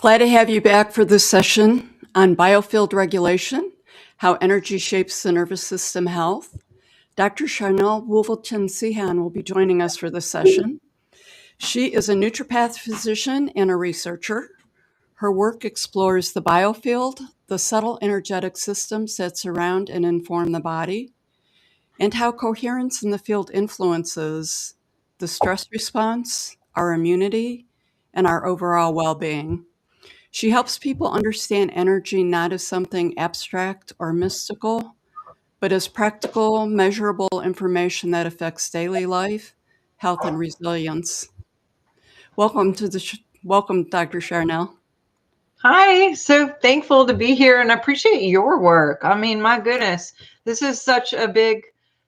Glad to have you back for this session on biofield regulation, how energy shapes the nervous system health. Dr. Sharnael Wolverton Sehon will be joining us for this session. She is a naturopath physician and a researcher. Her work explores the biofield, the subtle energetic systems that surround and inform the body, and how coherence in the field influences the stress response, our immunity, and our overall well-being. She helps people understand energy not as something abstract or mystical, but as practical, measurable information that affects daily life, health, and resilience. Welcome, Dr. Sharnael. Hi, so thankful to be here and I appreciate your work. I mean, my goodness, this is such a big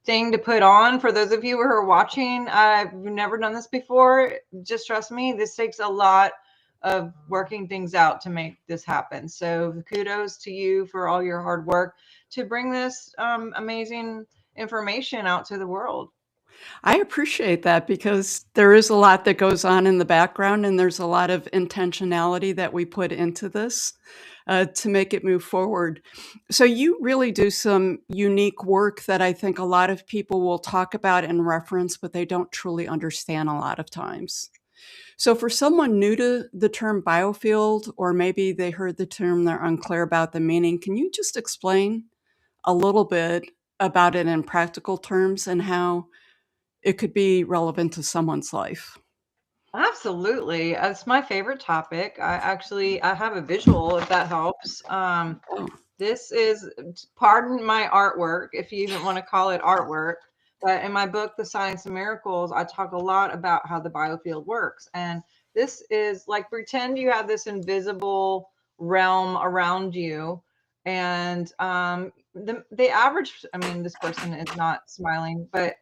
thing to put on. For those of you who are watching, I've never done this before. Just trust me, this takes a lot of working things out to make this happen. So kudos to you for all your hard work to bring this amazing information out to the world. I appreciate that because there is a lot that goes on in the background, and there's a lot of intentionality that we put into this to make it move forward. So you really do some unique work that I think a lot of people will talk about and reference, but they don't truly understand a lot of times. So for someone new to the term biofield, or maybe they heard the term, they're unclear about the meaning, can you just explain a little bit about it in practical terms and how it could be relevant to someone's life? Absolutely. It's my favorite topic. I have a visual if that helps. Oh, This is, pardon my artwork, if you even want to call it artwork, but in my book, The Science of Miracles, I talk a lot about how the biofield works. And this is like, pretend you have this invisible realm around you. And the average, I mean, this person is not smiling, but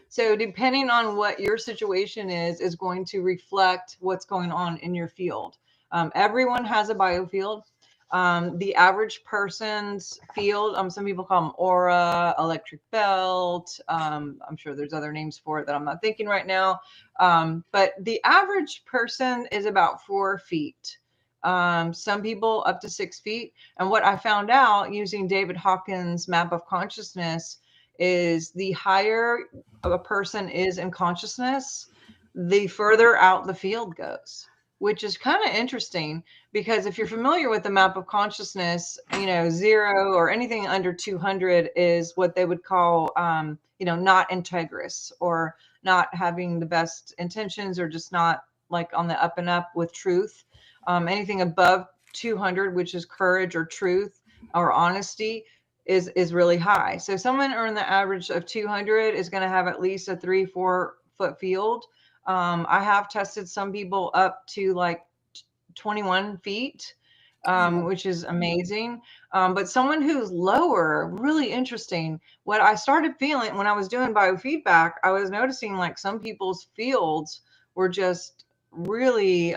so depending on what your situation is going to reflect what's going on in your field. Everyone has a biofield. The average person's field, some people call them aura, electric belt. I'm sure there's other names for it that I'm not thinking right now. But the average person is about 4 feet. Some people up to 6 feet. And what I found out using David Hawkins' map of consciousness is the higher a person is in consciousness, the further out the field goes, which is kind of interesting. Because if you're familiar with the map of consciousness, 0 or anything under 200 is what they would call, not integrous, or not having the best intentions, or just not like on the up and up with truth. Anything above 200, which is courage or truth or honesty, is really high. So someone earning the average of 200 is going to have at least a 3-4 foot field. I have tested some people up to like 21 feet, which is amazing. But someone who's lower, really interesting. What I started feeling when I was doing biofeedback, I was noticing like some people's fields were just really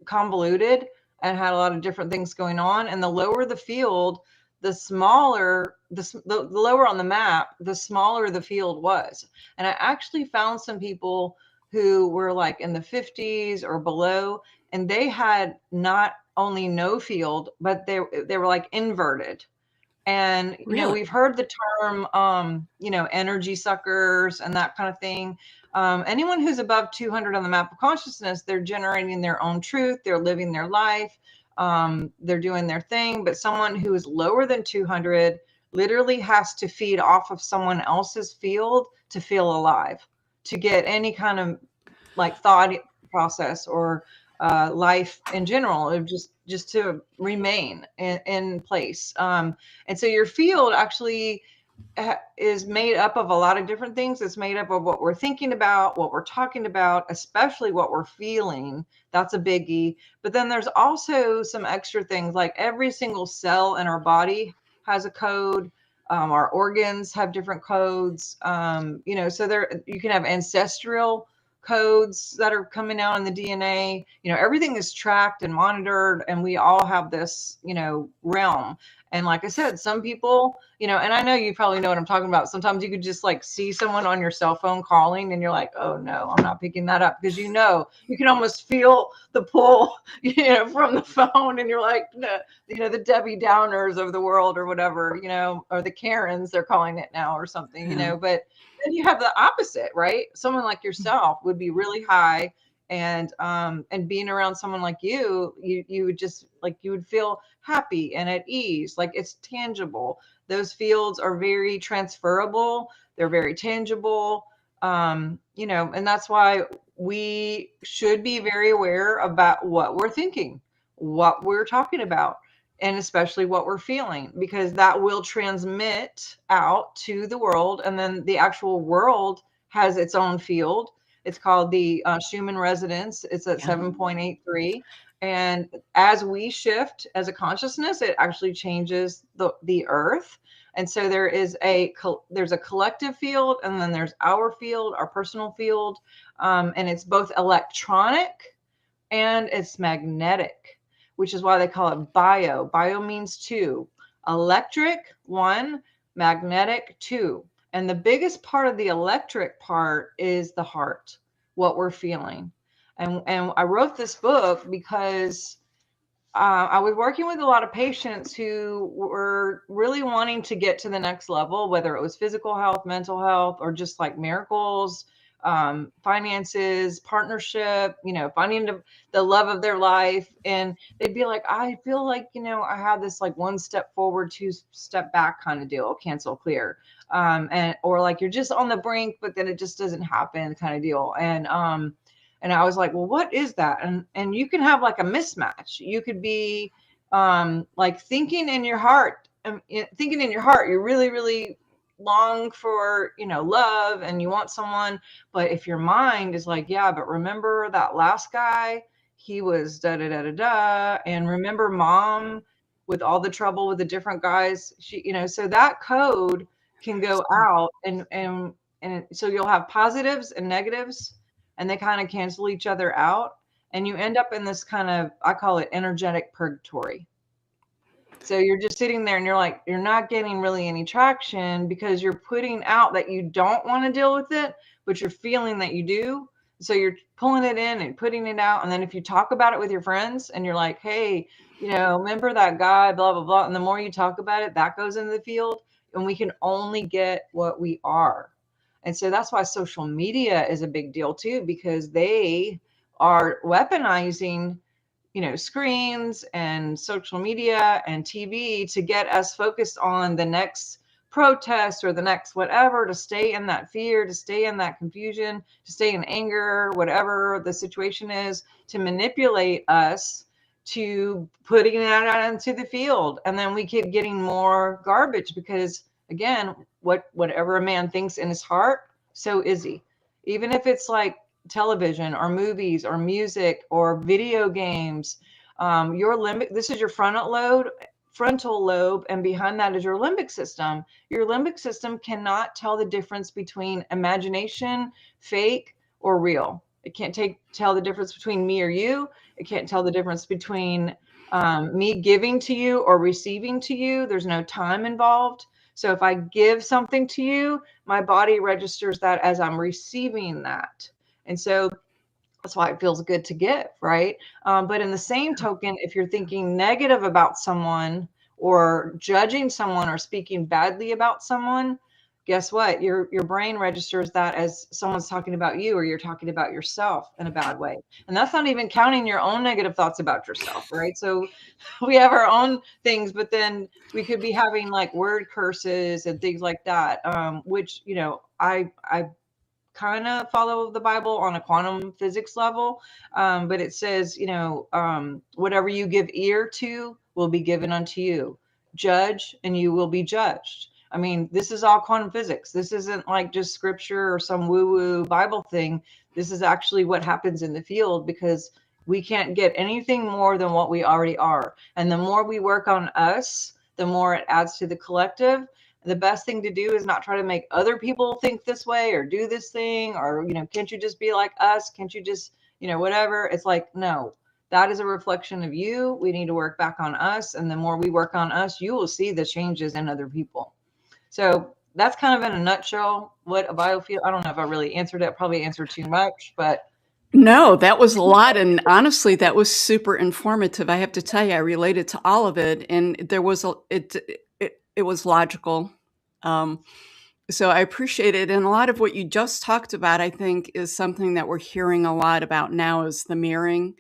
convoluted and had a lot of different things going on. And the lower the field, the smaller, the lower on the map, the smaller the field was. And I actually found some people who were like in the 50s or below, and they had not only no field, but they were like inverted. And really? we've heard the term energy suckers and that kind of thing. Anyone who's above 200 on the map of consciousness, they're generating their own truth, they're living their life, they're doing their thing. But someone who is lower than 200 literally has to feed off of someone else's field to feel alive, to get any kind of like thought process or life in general, or just to remain in place. And so your field actually is made up of a lot of different things. It's made up of what we're thinking about, what we're talking about, especially what we're feeling. That's a biggie. But then there's also some extra things, like every single cell in our body has a code. Our organs have different codes. So there you can have ancestral codes that are coming out in the DNA. Everything is tracked and monitored, and we all have this, realm. And like I said, some people, and I know you probably know what I'm talking about. Sometimes you could just like see someone on your cell phone calling and you're like, oh no, I'm not picking that up, because you can almost feel the pull, from the phone, and you're like, no, the Debbie Downers of the world or whatever, or the Karens, they're calling it now or something, Yeah. but then you have the opposite, right? Someone like yourself would be really high, and being around someone like you would just like, you would feel happy and at ease, like it's tangible. Those fields are very transferable, they're very tangible. And that's why we should be very aware about what we're thinking, what we're talking about, and especially what we're feeling, because that will transmit out to the world. And then the actual world has its own field. It's called the Schumann resonance. It's at 7.83. And as we shift as a consciousness, it actually changes the earth. And so there's a collective field, and then there's our field, our personal field. And it's both electronic and it's magnetic, which is why they call it bio. Bio means two. Electric, one. Magnetic, two. And the biggest part of the electric part is the heart, what we're feeling. And I wrote this book because I was working with a lot of patients who were really wanting to get to the next level, whether it was physical health, mental health, or just like miracles, finances, partnership, finding the love of their life. And they'd be like, I feel like, I have this like one step forward, two step back kind of deal, cancel, clear. Or like you're just on the brink, but then it just doesn't happen kind of deal. And I was like, well, what is that? And you can have like a mismatch. You could be like thinking in your heart, you really, really long for, love, and you want someone. But if your mind is like, yeah, but remember that last guy, he was da da da da da. And remember mom with all the trouble with the different guys, so that code can go out, and so you'll have positives and negatives, and they kind of cancel each other out. And you end up in this kind of, I call it energetic purgatory. So you're just sitting there and you're like, you're not getting really any traction, because you're putting out that you don't want to deal with it, but you're feeling that you do. So you're pulling it in and putting it out. And then if you talk about it with your friends and you're like, hey, remember that guy, blah, blah, blah. And the more you talk about it, that goes into the field, and we can only get what we are. And so that's why social media is a big deal too, because they are weaponizing, screens and social media and TV to get us focused on the next protest or the next whatever, to stay in that fear, to stay in that confusion, to stay in anger, whatever the situation is, to manipulate us to putting it out into the field. And then we keep getting more garbage, because again, whatever a man thinks in his heart, so is he. Even if it's like television or movies or music or video games, this is your frontal lobe, and behind that is your limbic system. Your limbic system cannot tell the difference between imagination, fake, or real. It can't tell the difference between me or you. It can't tell the difference between me giving to you or receiving to you. There's no time involved. So if I give something to you, my body registers that as I'm receiving that. And so that's why it feels good to give, right? But in the same token, if you're thinking negative about someone, or judging someone, or speaking badly about someone, guess what? Your brain registers that as someone's talking about you, or you're talking about yourself in a bad way. And that's not even counting your own negative thoughts about yourself, right? So we have our own things, but then we could be having like word curses and things like that, which, I kind of follow the Bible on a quantum physics level. But it says, whatever you give ear to will be given unto you. Judge and you will be judged. I mean, this is all quantum physics. This isn't like just scripture or some woo-woo Bible thing. This is actually what happens in the field, because we can't get anything more than what we already are. And the more we work on us, the more it adds to the collective. the best thing to do is not try to make other people think this way or do this thing, or, can't you just be like us? Can't you just, whatever? It's like, no, that is a reflection of you. We need to work back on us. And the more we work on us, you will see the changes in other people. So that's kind of in a nutshell what a biofield. I don't know if I really answered it. Probably answered too much, but No, that was a lot, and honestly, that was super informative. I have to tell you, I related to all of it, and there was it was logical. Um, so I appreciate it, and a lot of what you just talked about, I think, is something that we're hearing a lot about now is the mirroring.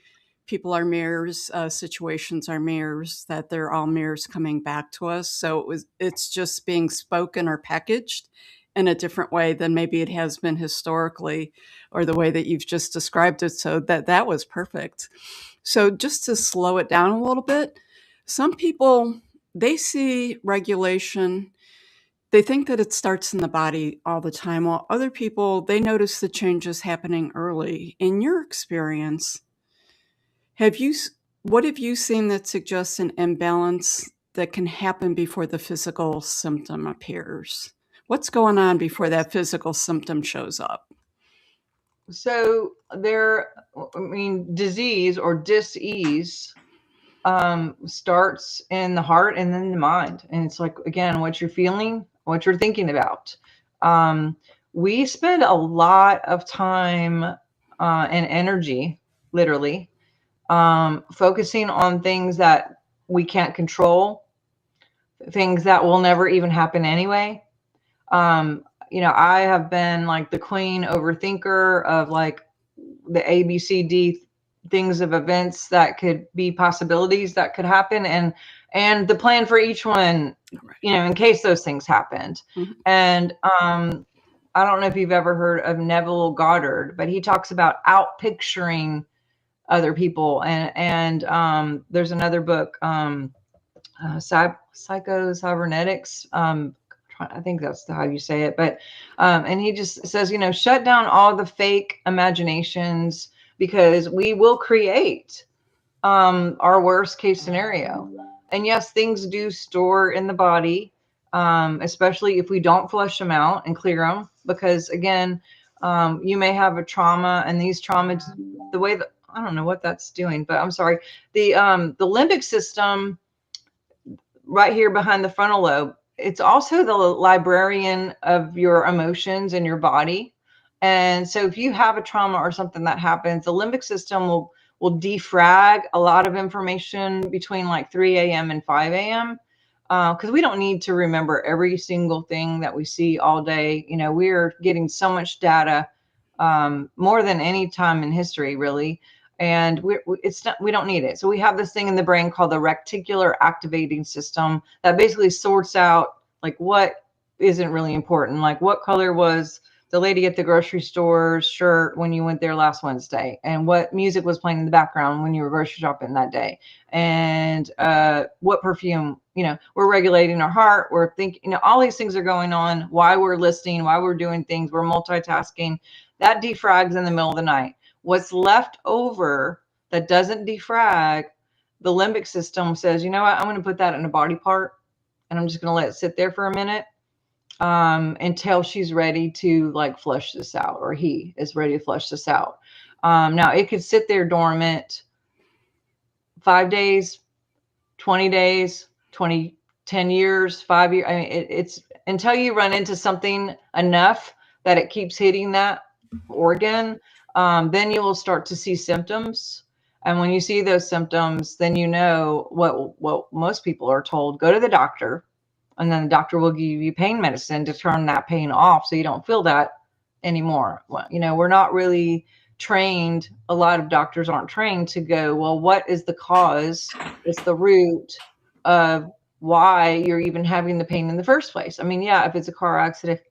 People are mirrors, situations are mirrors, that they're all mirrors coming back to us. So it's just being spoken or packaged in a different way than maybe it has been historically, or the way that you've just described it. So that was perfect. So just to slow it down a little bit, some people, they see regulation, they think that it starts in the body all the time, while other people, they notice the changes happening early. In your experience, have you what have you seen that suggests an imbalance that can happen before the physical symptom appears? What's going on before that physical symptom shows up? so disease or dis-ease starts in the heart and then the mind. And it's like, again, what you're feeling, what you're thinking about. We spend a lot of time and energy, literally, focusing on things that we can't control, things that will never even happen anyway. I have been like the queen overthinker of like the ABCD things of events that could be possibilities that could happen, and the plan for each one, in case those things happened. Mhm. And I don't know if you've ever heard of Neville Goddard, but he talks about out picturing other people, and there's another book, Psycho-Cybernetics. I think that's how you say it, but and he just says, shut down all the fake imaginations, because we will create our worst case scenario. And yes, things do store in the body, especially if we don't flush them out and clear them, because again, you may have a trauma, and these traumas, the way that, I don't know what that's doing, but I'm sorry, the limbic system right here behind the frontal lobe, it's also the librarian of your emotions and your body. And so if you have a trauma or something that happens, the limbic system will defrag a lot of information between like 3 a.m. and 5 a.m. Because we don't need to remember every single thing that we see all day. We're getting so much data, more than any time in history, really. And we don't need it. So we have this thing in the brain called the reticular activating system that basically sorts out like what isn't really important. Like, what color was the lady at the grocery store's shirt when you went there last Wednesday, and what music was playing in the background when you were grocery shopping that day, and what perfume. We're regulating our heart. We're thinking, all these things are going on. Why we're listening, why we're doing things, we're multitasking. That defrags in the middle of the night. What's left over that doesn't defrag, the limbic system says, you know what, I'm going to put that in a body part, and I'm just going to let it sit there for a minute, until she's ready to like flush this out, or he is ready to flush this out. Now it could sit there dormant 5 days, 20 days, 10 years, 5 years. I mean, it's until you run into something enough that it keeps hitting that organ. Then you will start to see symptoms. And when you see those symptoms, then what most people are told: go to the doctor, and then the doctor will give you pain medicine to turn that pain off so you don't feel that anymore. Well, we're not really trained. A lot of doctors aren't trained to go, well, what is the cause? It's the root of why you're even having the pain in the first place. I mean, yeah, if it's a car accident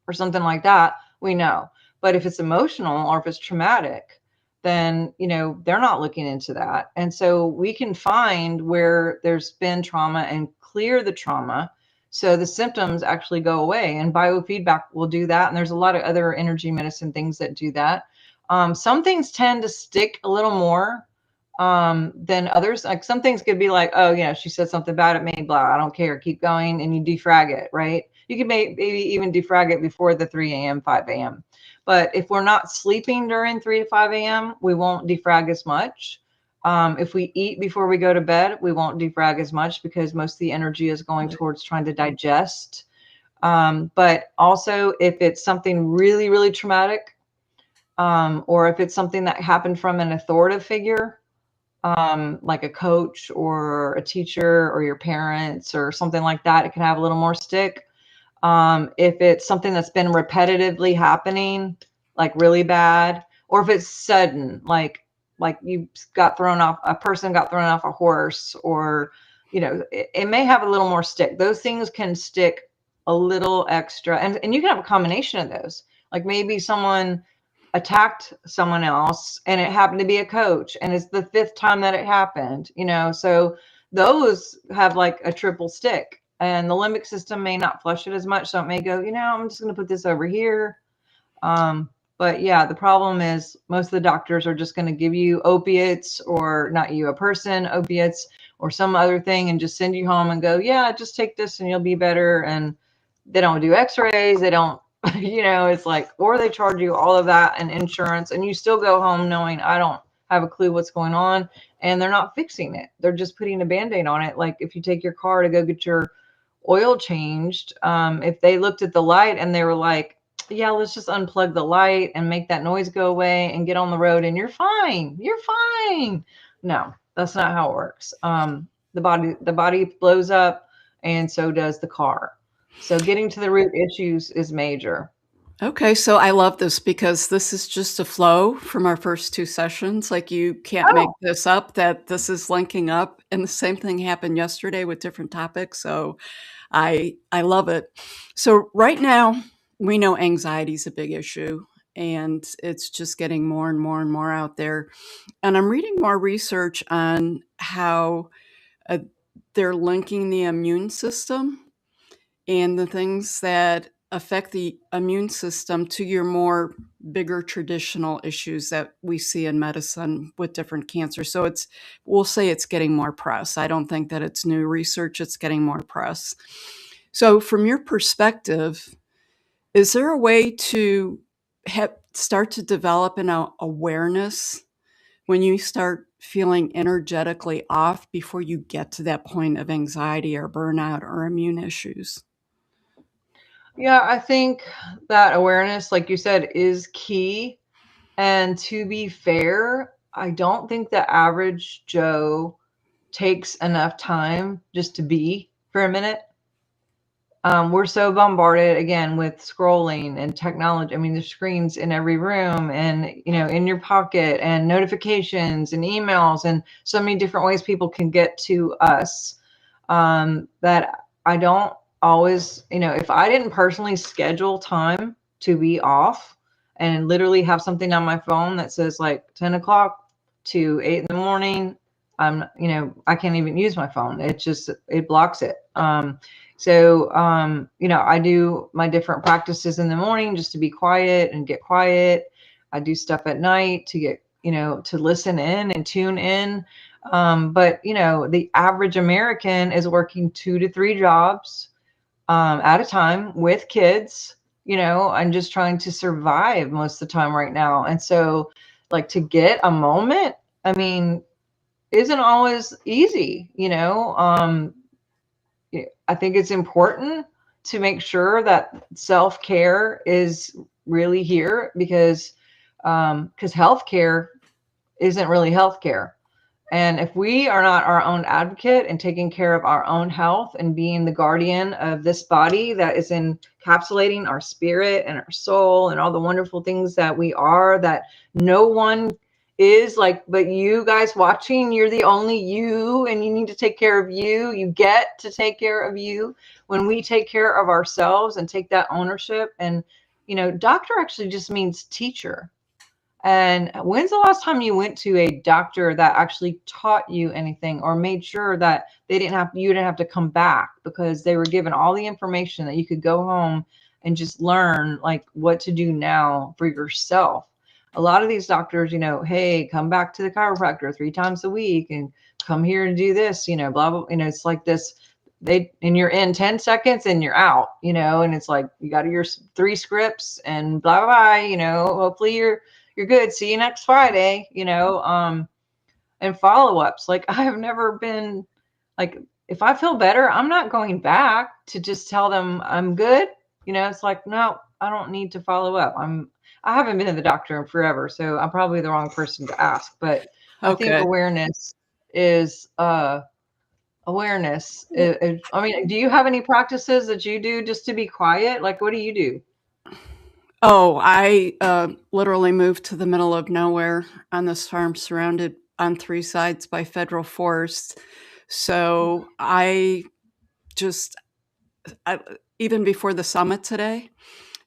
or something like that, we know. But if it's emotional or if it's traumatic, then, they're not looking into that. And so we can find where there's been trauma and clear the trauma, so the symptoms actually go away. And biofeedback will do that. And there's a lot of other energy medicine things that do that. Some things tend to stick a little more than others. Like, some things could be like, oh, she said something bad at me, blah, I don't care, keep going, and you defrag it, right? You can maybe even defrag it before the 3 a.m., 5 a.m. But if we're not sleeping during 3 to 5 a.m., we won't defrag as much. If we eat before we go to bed, we won't defrag as much because most of the energy is going towards trying to digest. But also, if it's something really, really traumatic, or if it's something that happened from an authoritative figure, like a coach or a teacher or your parents or something like that, it can have a little more stick. If it's something that's been repetitively happening, like really bad, or if it's sudden, like you got thrown off, a person got thrown off a horse, or, it may have a little more stick. Those things can stick a little extra. And you can have a combination of those. Like maybe someone attacked someone else and it happened to be a coach and it's the 5th time that it happened, so those have like a triple stick, and the limbic system may not flush it as much. So it may go, I'm just going to put this over here. But yeah, the problem is most of the doctors are just going to give you opiates, or not you, a person, opiates or some other thing, and just send you home and go, yeah, just take this and you'll be better. And they don't do x-rays. They don't, it's like, or they charge you all of that and insurance, and you still go home knowing I don't have a clue what's going on, and they're not fixing it. They're just putting a Band-Aid on it. Like if you take your car to go get your oil changed, if they looked at the light and they were like, yeah, let's just unplug the light and make that noise go away and get on the road and you're fine. You're fine. No, that's not how it works. The body blows up, and so does the car. So getting to the root issues is major. Okay, so I love this because this is just a flow from our first 2 sessions. Like, you can't make Oh, this up, that this is linking up, and the same thing happened yesterday with different topics, so I love it. So right now, we know anxiety is a big issue, and it's just getting more and more and more out there, and I'm reading more research on how, uh, they're linking the immune system and the things that affect the immune system to your more bigger traditional issues that we see in medicine with different cancers. So we'll say it's getting more press. I don't think that it's new research, it's getting more press. So from your perspective, is there a way to start to develop an awareness when you start feeling energetically off before you get to that point of anxiety or burnout or immune issues? yeah, I think that awareness, like you said, is key. And to be fair, I don't think the average Joe takes enough time just to be for a minute. We're so bombarded again with scrolling and technology. I mean, there's screens in every room, and in your pocket, and notifications and emails, and so many different ways people can get to us, that I don't always, if I didn't personally schedule time to be off and literally have something on my phone that says like 10 o'clock to 8 in the morning, I can't even use my phone. It blocks it. I do my different practices in the morning just to be quiet and get quiet. I do stuff at night to get, to listen in and tune in. But the average American is working 2 to 3 jobs at a time with kids, and just trying to survive most of the time right now. And so, like, to get a moment, I mean, isn't always easy, I think it's important to make sure that self-care is really here, because healthcare isn't really healthcare. And if we are not our own advocate and taking care of our own health and being the guardian of this body that is encapsulating our spirit and our soul and all the wonderful things that we are, that no one is like, but you guys watching, you're the only you, and you need to take care of you. You get to take care of you. When we take care of ourselves and take that ownership, and, doctor actually just means teacher. And when's the last time you went to a doctor that actually taught you anything, or made sure that you didn't have to come back because they were given all the information that you could go home and just learn like what to do now for yourself? A lot of these doctors, hey, come back to the chiropractor 3 times a week and come here and do this, blah, blah. It's like this and you're in 10 seconds and you're out, and it's like, you got your 3 scripts and blah, blah, blah, hopefully you're good. See you next Friday, and follow-ups. Like, I have never been like, if I feel better, I'm not going back to just tell them I'm good. It's like, no, I don't need to follow up. I haven't been to the doctor in forever, so I'm probably the wrong person to ask. But I think Okay. awareness is awareness. I mean, do you have any practices that you do just to be quiet? Like, what do you do? Oh, I literally moved to the middle of nowhere on this farm surrounded on 3 sides by federal forests. So I just, I, even before the summit today,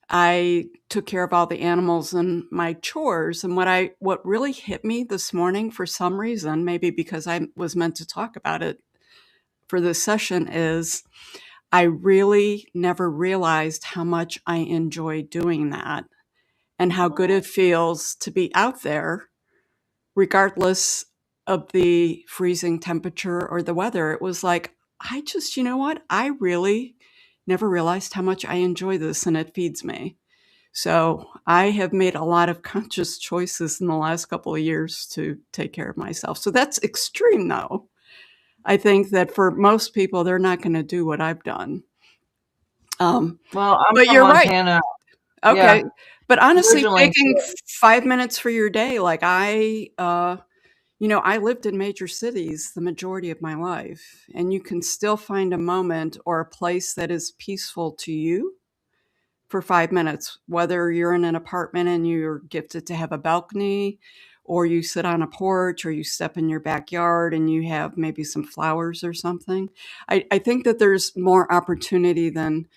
I took care of all the animals and my chores. And what really hit me this morning for some reason, maybe because I was meant to talk about it for this session, is I really never realized how much I enjoy doing that and how good it feels to be out there, regardless of the freezing temperature or the weather. It was like, I just, you know what? I really never realized how much I enjoy this, and it feeds me. So I have made a lot of conscious choices in the last couple of years to take care of myself. So that's extreme, though. I think that for most people, they're not going to do what I've done. Well, I'm But from you're right. Montana. Okay. Yeah, But honestly, originally. taking 5 minutes for your day, like I lived in major cities the majority of my life, and you can still find a moment or a place that is peaceful to you for 5 minutes, whether you're in an apartment and you're gifted to have a balcony, or you sit on a porch, or you step in your backyard and you have maybe some flowers or something. I think that there's more opportunity than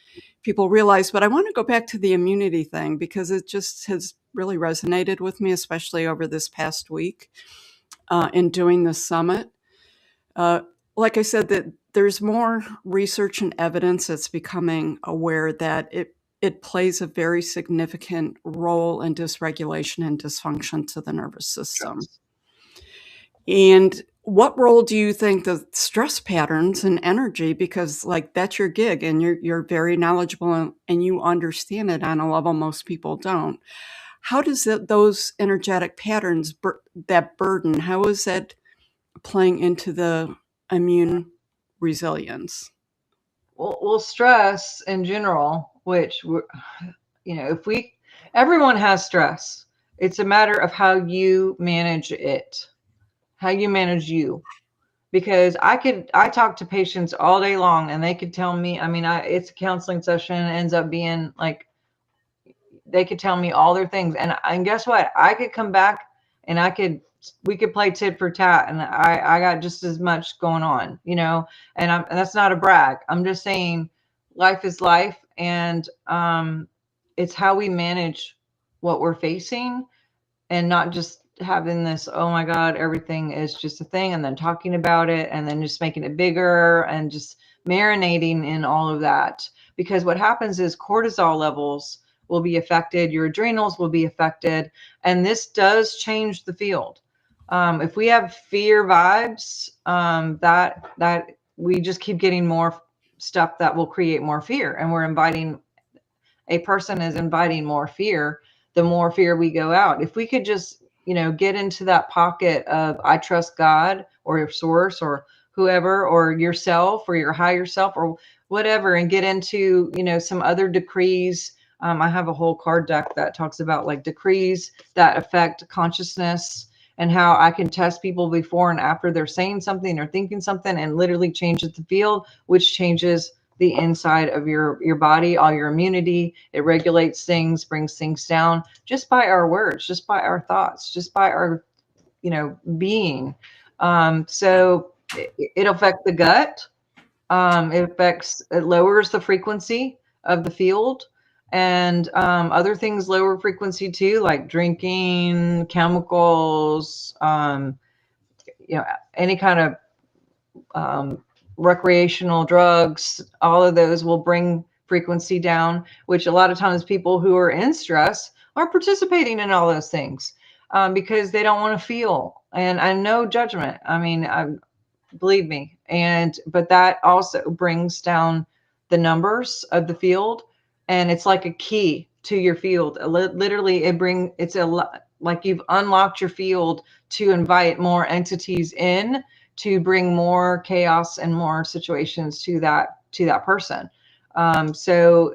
people realize. But I want to go back to the immunity thing because it just has really resonated with me, especially over this past week in doing this summit. Uh, like I said, that there's more research and evidence that's becoming aware that it plays a very significant role in dysregulation and dysfunction to the nervous system. And what role do you think the stress patterns and energy, because like that's your gig and you're very knowledgeable and you understand it on a level most people don't. How does those energetic patterns, that burden, how is that playing into the immune resilience? Well, stress in general, which if everyone has stress. It's a matter of how you manage it, how you manage you. Because I talk to patients all day long and they could tell me, I mean, it's a counseling session, ends up being like, they could tell me all their things. And guess what? I could come back and we could play tit for tat, and I got just as much going on, and that's not a brag. I'm just saying life is life. And it's how we manage what we're facing, and not just having this, oh my God, everything is just a thing, and then talking about it and then just making it bigger and just marinating in all of that. Because what happens is cortisol levels will be affected, your adrenals will be affected, and this does change the field. If we have fear vibes, that we just keep getting more stuff that will create more fear, and a person is inviting more fear. The more fear we go out, if we could just get into that pocket of, I trust God or your source or whoever, or yourself or your higher self or whatever, and get into some other decrees. I have a whole card deck that talks about like decrees that affect consciousness, and how I can test people before and after they're saying something or thinking something, and literally changes the field, which changes the inside of your body, all your immunity. It regulates things, brings things down, just by our words, just by our thoughts, just by our being. So it affects the gut. It lowers the frequency of the field, and other things lower frequency too, like drinking, chemicals, any kind of recreational drugs. All of those will bring frequency down, which a lot of times people who are in stress are participating in all those things, because they don't want to feel. And I know judgment. I mean, believe me, But that also brings down the numbers of the field, and it's like a key to your field. Literally, like you've unlocked your field to invite more entities in, to bring more chaos and more situations to that person. So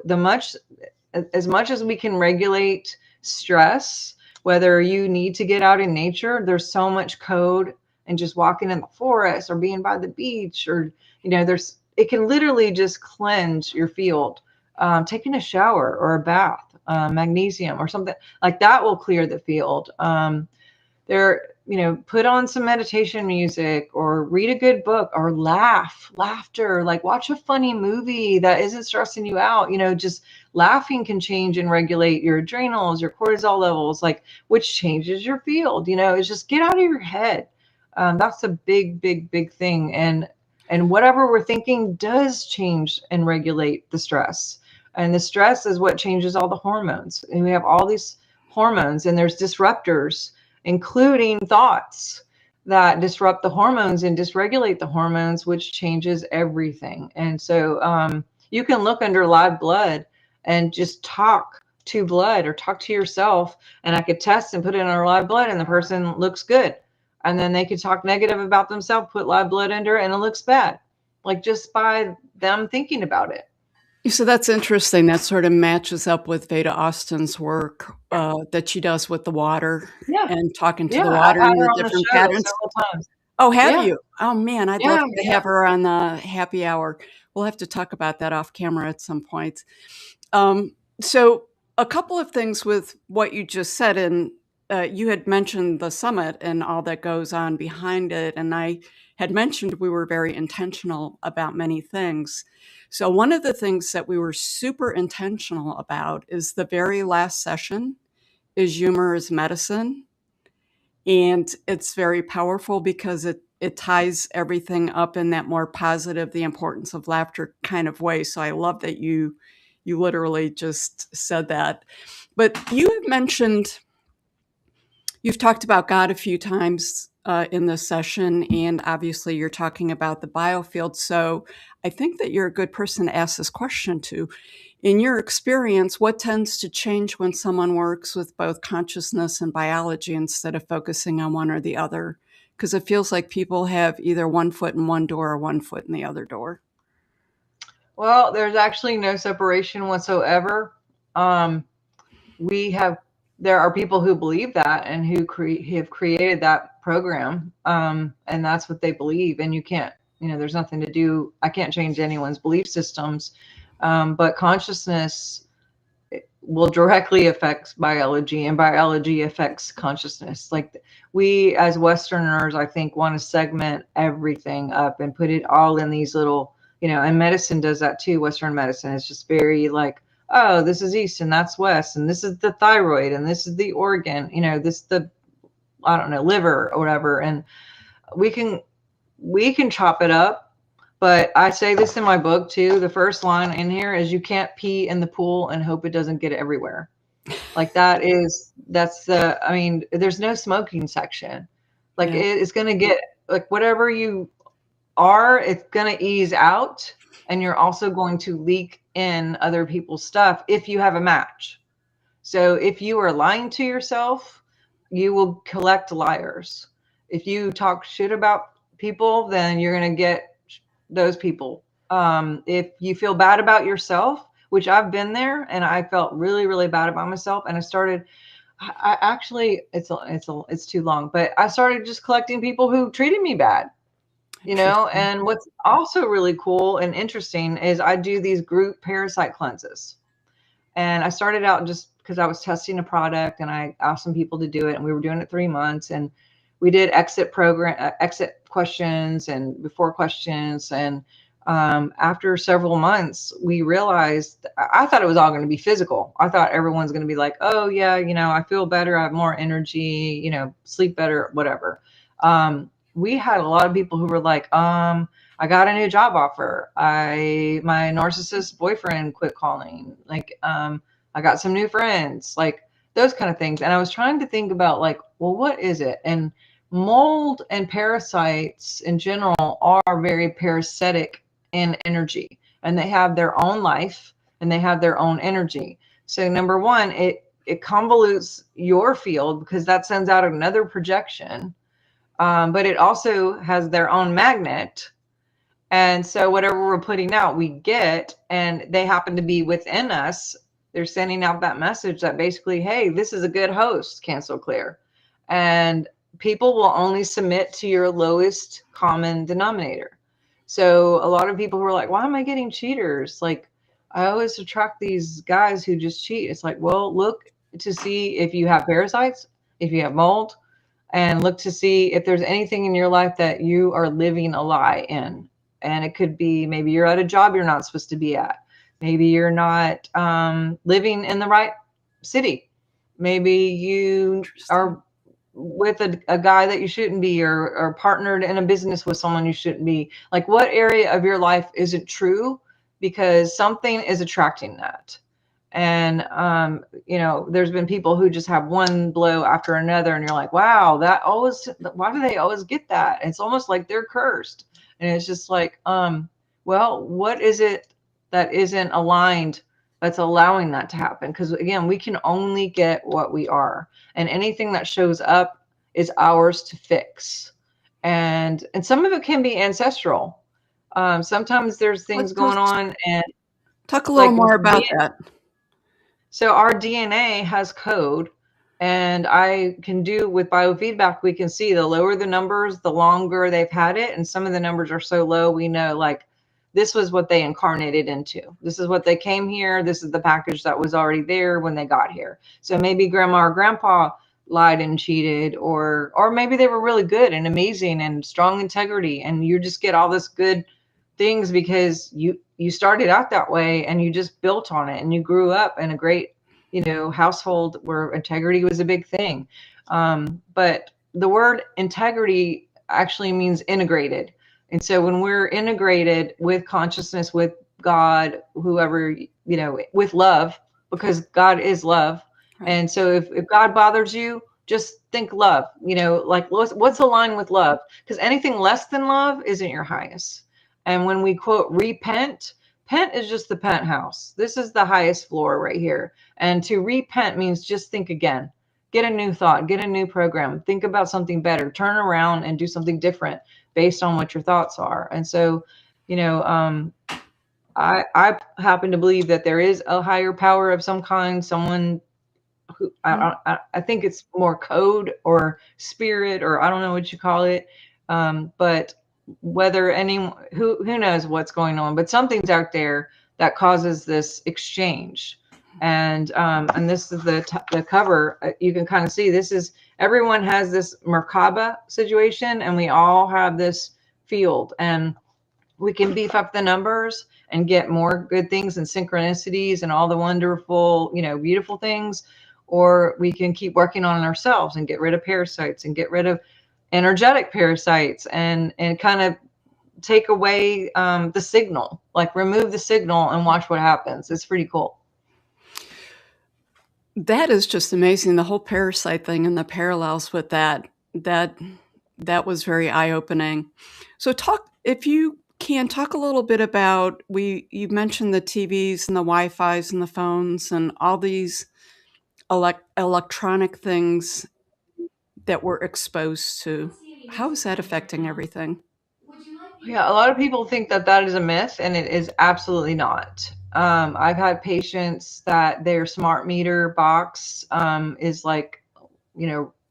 as much as we can regulate stress, whether you need to get out in nature, there's so much code, and just walking in the forest or being by the beach, or it can literally just cleanse your field. Taking a shower or a bath, magnesium or something like that will clear the field. Put on some meditation music, or read a good book, or laughter, like watch a funny movie that isn't stressing you out. Just laughing can change and regulate your adrenals, your cortisol levels, like, which changes your field. It's just get out of your head. That's a big, big, big thing. And whatever we're thinking does change and regulate the stress. And the stress is what changes all the hormones. And we have all these hormones, and there's disruptors, including thoughts, that disrupt the hormones and dysregulate the hormones, which changes everything. And so you can look under live blood and just talk to blood, or talk to yourself, and I could test and put it in our live blood, and the person looks good. And then they could talk negative about themselves, put live blood under it, and it looks bad, like just by them thinking about it. So that's interesting. That sort of matches up with Veda Austin's work that she does with the water Yeah. and talking to Yeah, the I've water had and her the on the different show patterns. several times. Oh, have Yeah. you? Oh, man, I'd love to Yeah. have her on the happy hour. We'll have to talk about that off camera at some point. So a couple of things with what you just said, and you had mentioned the summit and all that goes on behind it, and I had mentioned we were very intentional about many things. So one of the things that we were super intentional about is the very last session is humor is medicine. And it's very powerful because it ties everything up in that more positive, the importance of laughter kind of way. So I love that you literally just said that. But you've talked about God a few times in this session, and obviously you're talking about the biofield. So I think that you're a good person to ask this question to. In your experience, what tends to change when someone works with both consciousness and biology instead of focusing on one or the other? Because it feels like people have either one foot in one door or one foot in the other door. Well, there's actually no separation whatsoever. There are people who believe that, and who have created that program, and that's what they believe. And you can't, there's nothing to do. I can't change anyone's belief systems, but consciousness will directly affect biology, and biology affects consciousness. Like, we as Westerners, I think, want to segment everything up and put it all in these little, and medicine does that too. Western medicine is just very like, oh, this is East and that's West, and this is the thyroid, and this is the organ, I don't know, liver or whatever. And we can chop it up. But I say this in my book too. The first line in here is, you can't pee in the pool and hope it doesn't get everywhere. Like, there's no smoking section. Like, Yeah. it's going to get, like, whatever you are, it's going to ease out. And you're also going to leak in other people's stuff if you have a match. So if you are lying to yourself, you will collect liars. If you talk shit about people, then you're going to get those people. If you feel bad about yourself, which I've been there, and I felt really, really bad about myself, and I actually, it's too long, but I started just collecting people who treated me bad, and what's also really cool and interesting is I do these group parasite cleanses. And I started out just because I was testing a product, and I asked some people to do it, and we were doing it 3 months, and we did exit questions and before questions. And after several months, we realized, I thought it was all going to be physical. I thought everyone's going to be like, oh yeah, I feel better. I have more energy, sleep better, whatever. We had a lot of people who were like, I got a new job offer. My narcissist boyfriend quit calling. Like, I got some new friends, like those kind of things. And I was trying to think about, like, well, what is it? And mold and parasites in general are very parasitic in energy, and they have their own life and they have their own energy. So number one, it convolutes your field because that sends out another projection, but it also has their own magnet. And so whatever we're putting out, we get, and they happen to be within us. They're sending out that message that basically, hey, this is a good host, cancel clear. And people will only submit to your lowest common denominator. So a lot of people who are like, why am I getting cheaters? Like, I always attract these guys who just cheat. It's like, well, look to see if you have parasites, if you have mold, and look to see if there's anything in your life that you are living a lie in. And it could be maybe you're at a job you're not supposed to be at. Maybe you're not living in the right city. Maybe you are with a guy that you shouldn't be, or partnered in a business with someone you shouldn't be. Like, what area of your life isn't true? Because something is attracting that. And there's been people who just have one blow after another, and you're like, wow, why do they always get that? It's almost like they're cursed. And it's just like, well, what is it that isn't aligned that's allowing that to happen? Because again, we can only get what we are, and anything that shows up is ours to fix. And some of it can be ancestral. Sometimes there's things going on, and talk a little like more about that. So our DNA has code, and I can do with biofeedback, we can see the lower the numbers, the longer they've had it. And some of the numbers are so low, we know like this was what they incarnated into. This is what they came here. This is the package that was already there when they got here. So maybe grandma or grandpa lied and cheated, or maybe they were really good and amazing and strong integrity, and you just get all this good things because you started out that way and you just built on it, and you grew up in a great household where integrity was a big thing. But the word integrity actually means integrated. And so when we're integrated with consciousness, with God, whoever, with love, because God is love. Right. And so if God bothers you, just think love, like what's aligned with love, because anything less than love isn't your highest. And when we quote repent, pent is just the penthouse. This is the highest floor right here. And to repent means just think again, get a new thought, get a new program, think about something better, turn around and do something different based on what your thoughts are. And so, I happen to believe that there is a higher power of some kind, someone who I think it's more code or spirit, or I don't know what you call it. But whether who knows what's going on, but something's out there that causes this exchange. And this is the cover. You can kind of see this is, everyone has this Merkaba situation, and we all have this field, and we can beef up the numbers and get more good things and synchronicities and all the wonderful, beautiful things, or we can keep working on ourselves and get rid of parasites and get rid of energetic parasites, and kind of take away the signal, like remove the signal and watch what happens. It's pretty cool. That is just amazing. The whole parasite thing and the parallels with that was very eye-opening. So if you can talk a little bit about, you mentioned the TVs and the Wi-Fis and the phones and all these electronic things that we're exposed to. How is that affecting everything? Yeah, a lot of people think that is a myth, and it is absolutely not. I've had patients that their smart meter box is like,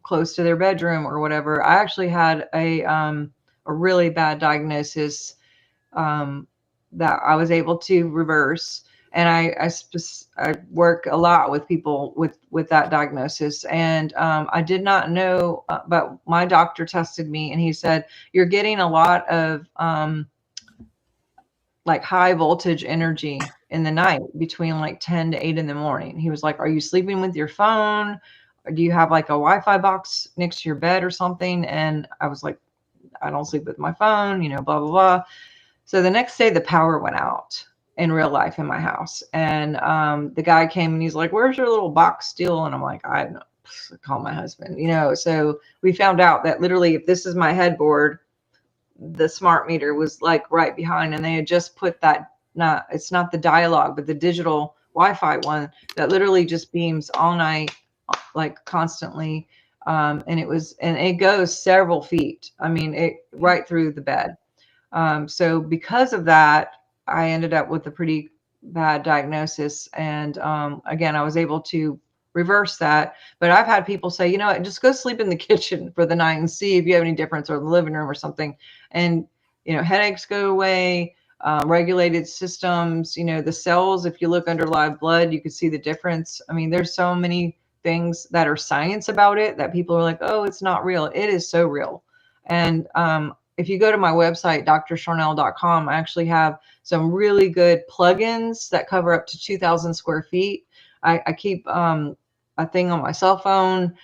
close to their bedroom or whatever. I actually had a really bad diagnosis that I was able to reverse. And I work a lot with people with that diagnosis. And I did not know, but my doctor tested me and he said, you're getting a lot of like high voltage energy in the night between like 10 to 8 in the morning. He was like, are you sleeping with your phone? Or do you have like a Wi-Fi box next to your bed or something? And I was like, I don't sleep with my phone, blah, blah, blah. So the next day the power went out in real life in my house. And the guy came and he's like, where's your little box still? And I'm like, I don't know. call my husband, so we found out that literally if this is my headboard, the smart meter was like right behind, and they had just put that, it's not the dialogue, but the digital Wi-Fi one that literally just beams all night, like constantly. And it goes several feet. I mean, it right through the bed. So because of that, I ended up with a pretty bad diagnosis. And again, I was able to reverse that. But I've had people say, you know what, just go sleep in the kitchen for the night and see if you have any difference, or the living room or something. And, headaches go away, regulated systems, the cells, if you look under live blood, you can see the difference. I mean, there's so many things that are science about it that people are like, oh, it's not real. It is so real. And if you go to my website, drsharnael.com, I actually have some really good plugins that cover up to 2,000 square feet. I keep a thing on my cell phone,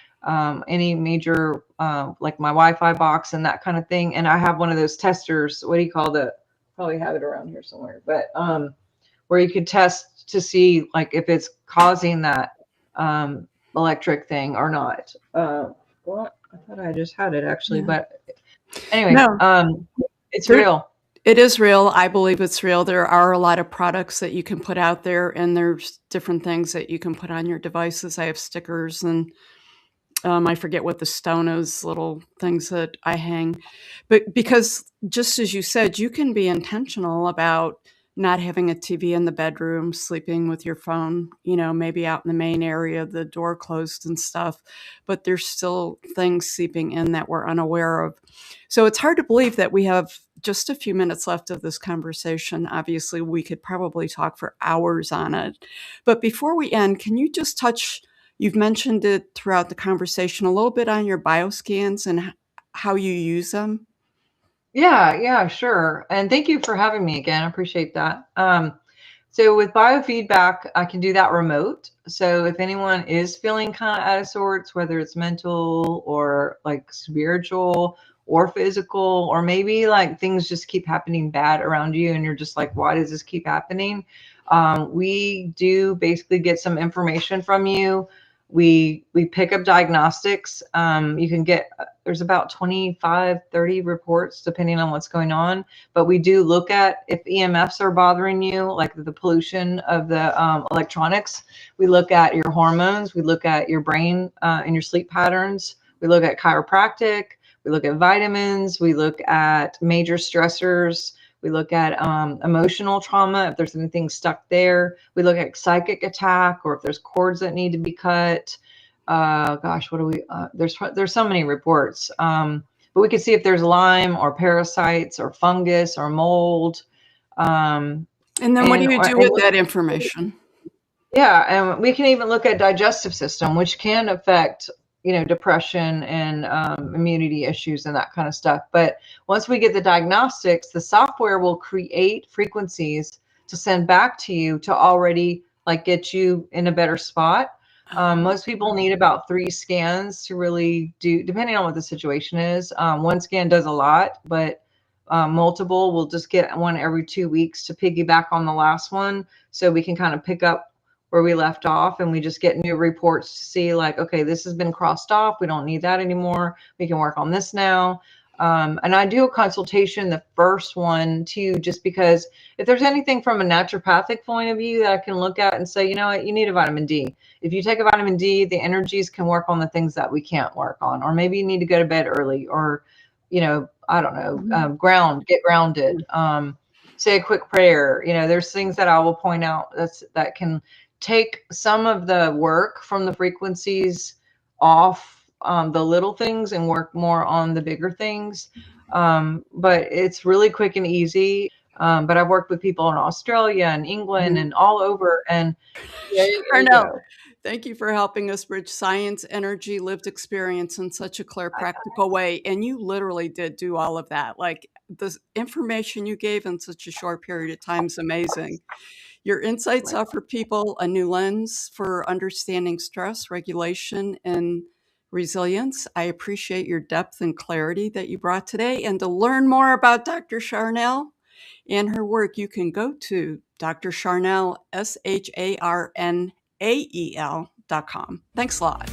any major, like my Wi-Fi box and that kind of thing. And I have one of those testers. What do you call the? Probably have it around here somewhere, but where you could test to see like if it's causing that electric thing or not. Well, I thought I just had it actually, but anyway, No, it's real. It is real. I believe it's real. There are a lot of products that you can put out there, and there's different things that you can put on your devices. I have stickers, and I forget what the stone is, little things that I hang. But because just as you said, you can be intentional about not having a TV in the bedroom, sleeping with your phone, maybe out in the main area, the door closed and stuff, but there's still things seeping in that we're unaware of. So it's hard to believe that we have just a few minutes left of this conversation. Obviously, we could probably talk for hours on it. But before we end, can you just touch, you've mentioned it throughout the conversation, a little bit on your bioscans and how you use them? Yeah, sure. And thank you for having me again. I appreciate that. So with biofeedback, I can do that remote. So if anyone is feeling kind of out of sorts, whether it's mental or like spiritual or physical, or maybe like things just keep happening bad around you and you're just like, why does this keep happening? We do basically get some information from you. We pick up diagnostics. You can get, there's about 25, 30 reports depending on what's going on. But we do look at if EMFs are bothering you, like the pollution of the electronics. We look at your hormones. We look at your brain and your sleep patterns. We look at chiropractic. We look at vitamins. We look at major stressors. We look at emotional trauma, if there's anything stuck there. We look at psychic attack, or if there's cords that need to be cut. Gosh, what do we? There's so many reports. But we can see if there's Lyme or parasites or fungus or mold. And then what do you do with that information? Yeah, and we can even look at digestive system, which can affect, depression and immunity issues and that kind of stuff. But once we get the diagnostics, the software will create frequencies to send back to you to already like get you in a better spot. Most people need about 3 scans to really do, depending on what the situation is. One scan does a lot, but multiple, we'll just get one every 2 weeks to piggyback on the last one, so we can kind of pick up where we left off, and we just get new reports to see like, okay, this has been crossed off. We don't need that anymore. We can work on this now. And I do a consultation, the first one too, just because if there's anything from a naturopathic point of view that I can look at and say, you know what, you need a vitamin D. If you take a vitamin D, the energies can work on the things that we can't work on, or maybe you need to go to bed early, or, I don't know, get grounded, say a quick prayer. There's things that I will point out that can take some of the work from the frequencies off the little things and work more on the bigger things. But it's really quick and easy. But I've worked with people in Australia and England and all over. And there you go. Thank you for helping us bridge science, energy, lived experience in such a clear, practical way. And you literally did do all of that. Like the information you gave in such a short period of time is amazing. Your insights offer people a new lens for understanding stress, regulation, and resilience. I appreciate your depth and clarity that you brought today. And to learn more about Dr. Sharnael and her work, you can go to Dr. Sharnael, SHARNAEL.com. Thanks a lot.